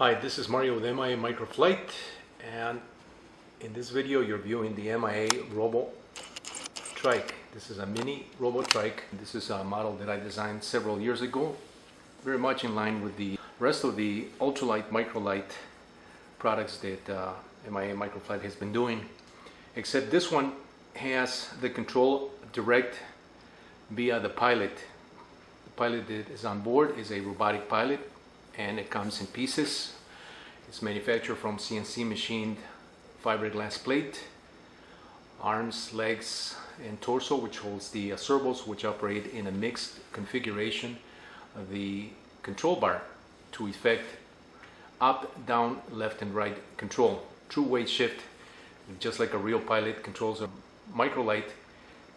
Hi, this is Mario with MIA Microlight, and in this video you're viewing the MIA ROBO TRIKE. This is a mini ROBO TRIKE. This is a model that I designed several years ago, very much in line with the rest of the ultralight microlight products that MIA Microlight has been doing, except this one has the control direct via the pilot. The pilot that is on board is a robotic pilot, and it comes in pieces. It's manufactured from CNC machined fiberglass plate, arms, legs, and torso, which holds the servos, which operate in a mixed configuration of the control bar to effect up, down, left, and right control. True weight shift, just like a real pilot controls a microlight.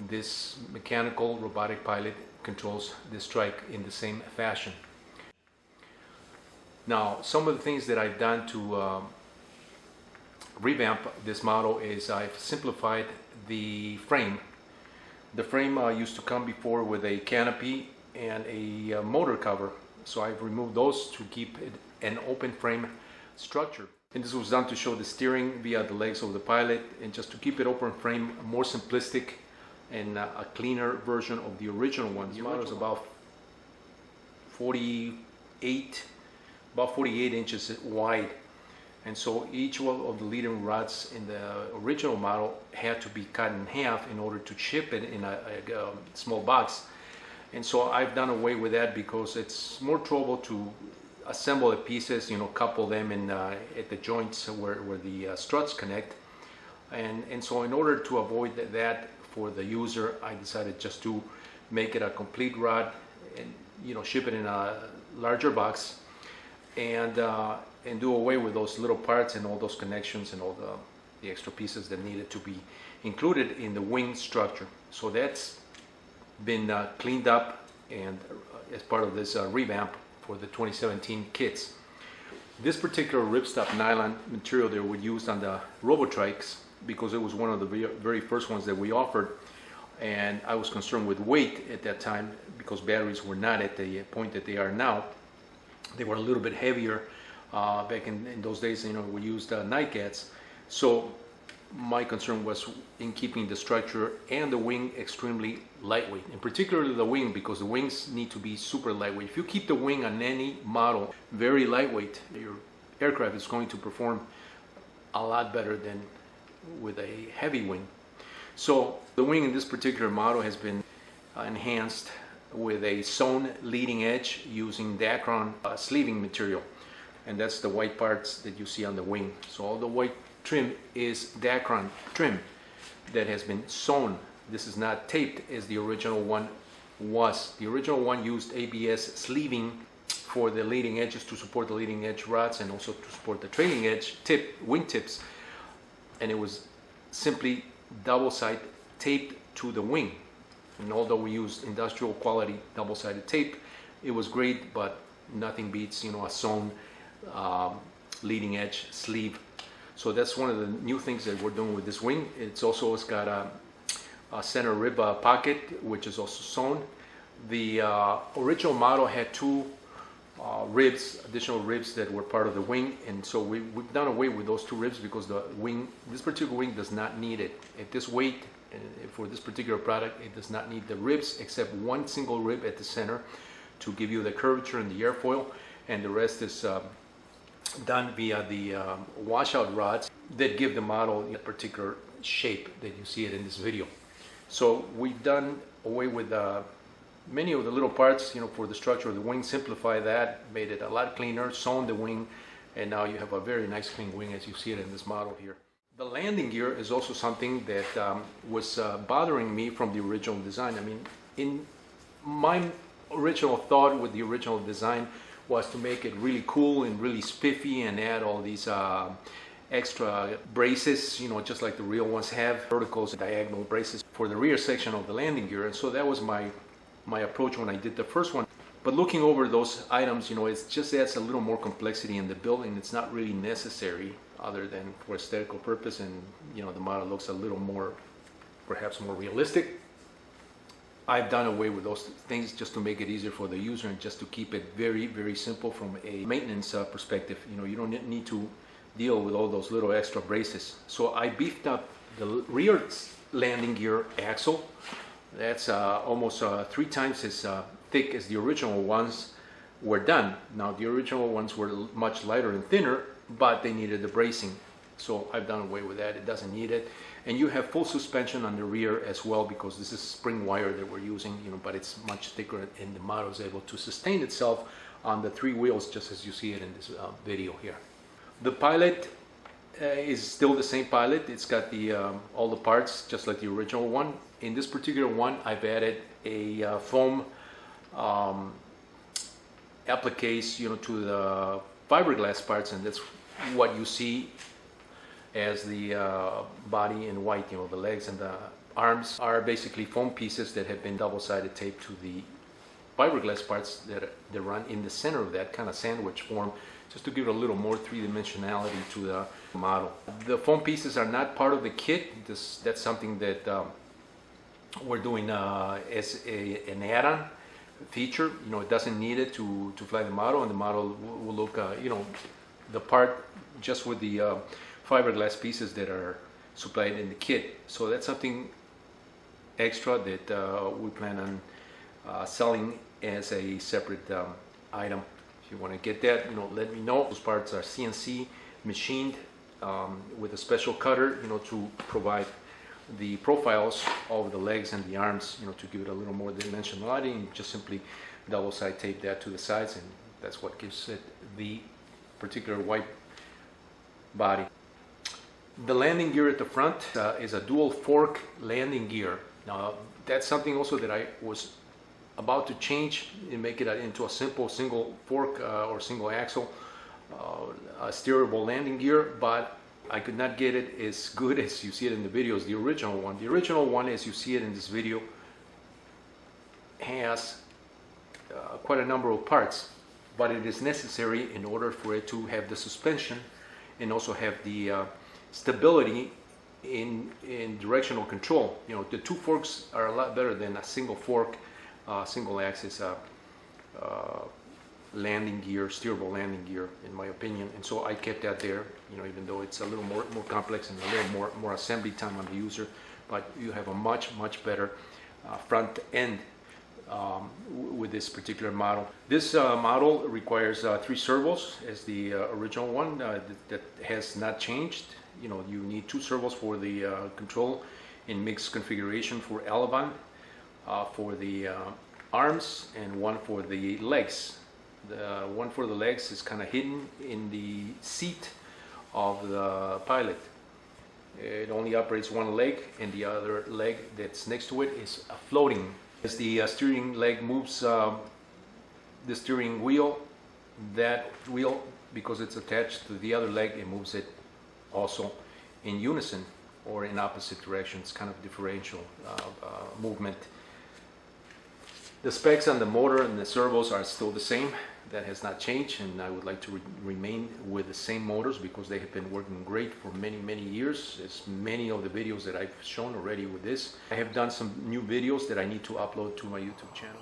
This mechanical robotic pilot controls this TRIKE in the same fashion. Now, some of the things that I've done to revamp this model is I've simplified the frame. The frame used to come before with a canopy and a motor cover, so I've removed those to keep it an open frame structure. And this was done to show the steering via the legs of the pilot, and just to keep it open frame, more simplistic and a cleaner version of the original one. The model is about 48 inches wide, and so each one of the leading rods in the original model had to be cut in half in order to ship it in a small box. And so I've done away with that because it's more trouble to assemble the pieces, couple them in at the joints where the struts connect, and so in order to avoid that for the user, I decided just to make it a complete rod and ship it in a larger box, and do away with those little parts and all those connections and all the extra pieces that needed to be included in the wing structure. So that's been cleaned up and as part of this revamp for the 2017 kits. This particular ripstop nylon material that we used on the ROBO TRIKEs, because it was one of the very first ones that we offered, and I was concerned with weight at that time because batteries were not at the point that they are now. They were a little bit heavier back in those days. We used NiCads, so my concern was in keeping the structure and the wing extremely lightweight, and particularly the wing, because the wings need to be super lightweight. If you keep the wing on any model very lightweight, your aircraft is going to perform a lot better than with a heavy wing. So the wing in this particular model has been enhanced with a sewn leading edge using Dacron sleeving material, and that's the white parts that you see on the wing. So all the white trim is Dacron trim that has been sewn. This is not taped as the original one was. The original one used ABS sleeving for the leading edges to support the leading edge rods and also to support the trailing edge wing tips, and it was simply double-sided taped to the wing. And although we used industrial quality double-sided tape, it was great, but nothing beats a sewn leading edge sleeve. So that's one of the new things that we're doing with this wing. It's got a center rib pocket, which is also sewn. The original model had two additional ribs that were part of the wing, and so we've done away with those two ribs because this particular wing does not need it. At this weight, for this particular product, it does not need the ribs except one single rib at the center to give you the curvature and the airfoil, and the rest is done via the washout rods that give the model a particular shape that you see it in this video. So we've done away with many of the little parts for the structure of the wing, simplify that, made it a lot cleaner, sewn the wing, and now you have a very nice clean wing as you see it in this model here. The landing gear is also something that was bothering me from the original design. I mean, in my original thought with the original design was to make it really cool and really spiffy and add all these extra braces, just like the real ones have, verticals and diagonal braces for the rear section of the landing gear. And so that was my approach when I did the first one. But looking over those items, it just adds a little more complexity in the build, and it's not really necessary other than for aesthetical purpose, and the model looks a little more, perhaps more realistic. I've done away with those things just to make it easier for the user and just to keep it very, very simple from a maintenance perspective. You know, you don't need to deal with all those little extra braces. So I beefed up the rear landing gear axle. That's almost 3 times as thick as the original ones were done. Now the original ones were much lighter and thinner, but they needed the bracing. So I've done away with that. It doesn't need it. And you have full suspension on the rear as well, because this is spring wire that we're using, you know, but it's much thicker and the model is able to sustain itself on the 3 wheels, just as you see it in this video here. The Pilot is still the same Pilot. It's got the all the parts just like the original one. In this particular one, I've added a foam applique, you know, to the fiberglass parts, and that's what you see as the body in white. You know, the legs and the arms are basically foam pieces that have been double-sided taped to the fiberglass parts that run in the center of that kind of sandwich form, just to give it a little more three-dimensionality to the model. The foam pieces are not part of the kit. That's something that we're doing as an add-on feature. You know, it doesn't need it to fly the model, and the model will look, you know, the part just with the fiberglass pieces that are supplied in the kit. So that's something extra that we plan on selling as a separate item. If you want to get that, you know, let me know. Those parts are CNC machined with a special cutter, you know, to provide the profiles of the legs and the arms, you know, to give it a little more dimensionality, and just simply double side tape that to the sides, and that's what gives it the particular white body. The landing gear at the front is a dual fork landing gear. Now that's something also that I was about to change and make it into a simple single fork or single axle steerable landing gear, but I could not get it as good as you see it in the videos, the original one. The original one, as you see it in this video, has quite a number of parts, but it is necessary in order for it to have the suspension and also have the stability in directional control. You know, the 2 forks are a lot better than a single fork, single axis landing gear, steerable landing gear, in my opinion. And so I kept that there, you know, even though it's a little more complex and a little more assembly time on the user, but you have a much better front end with this particular model. This model requires 3 servos as the original one. That has not changed. You know, you need 2 servos for the control in mixed configuration for elevon, for the arms, and 1 for the legs. The one for the legs is kind of hidden in the seat of the Pilot. It only operates 1 leg, and the other leg that's next to it is floating. As the steering leg moves the steering wheel, that wheel, because it's attached to the other leg, it moves it also in unison or in opposite directions, kind of differential movement. The specs on the motor and the servos are still the same. That has not changed, and I would like to remain with the same motors because they have been working great for many years, as many of the videos that I've shown already with this. I have done some new videos that I need to upload to my YouTube channel.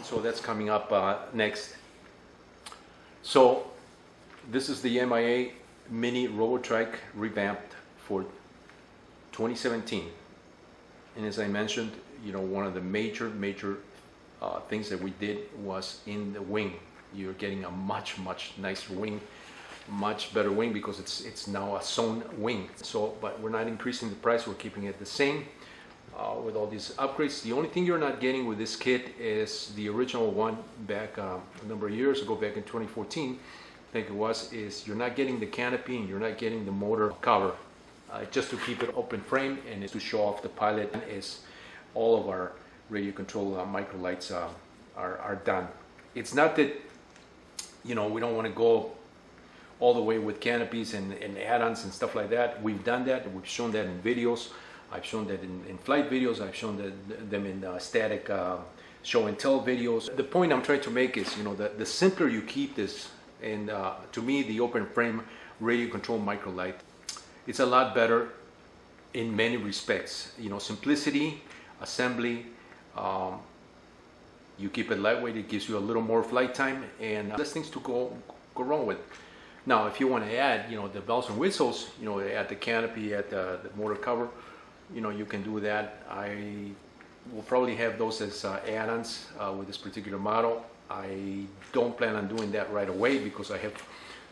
So that's coming up next. So this is the MIA Mini ROBO TRIKE revamped for 2017. And as I mentioned, you know, one of the major things that we did was in the wing. You're getting a much nicer wing, much better wing, because it's now a sewn wing. So, but we're not increasing the price, we're keeping it the same. With all these upgrades. The only thing you're not getting with this kit is the original one back a number of years ago, back in 2014, I think it was, is you're not getting the canopy and you're not getting the motor cover. Just to keep it open frame and to show off the Pilot, is all of our radio control Microlights are done. It's not that, you know, we don't want to go all the way with canopies and add-ons and stuff like that. We've done that. We've shown that in videos. I've shown that in flight videos. I've shown them in static show and tell videos. The point I'm trying to make is, the simpler you keep this, and to me, the open frame radio control Microlight, it's a lot better in many respects. Simplicity, assembly, you keep it lightweight, it gives you a little more flight time, and less things to go wrong with. Now, if you want to add, the bells and whistles, add the canopy, add the motor cover, you can do that. I will probably have those as add-ons with this particular model. I don't plan on doing that right away because I have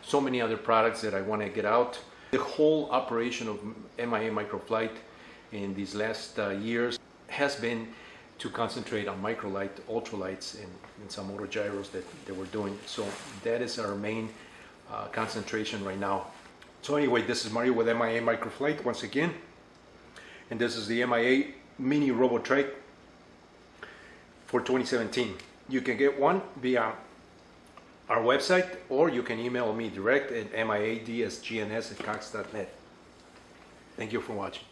so many other products that I want to get out. The whole operation of MIA Microflight in these last years has been to concentrate on microlight, ultralights, and some auto gyros that we're doing. So that is our main concentration right now. So anyway, this is Mario with MIA Microflight once again, and this is the MIA Mini Robo TRIKE for 2017. You can get one via our website, or you can email me direct at miadsgns@cox.net. Thank you for watching.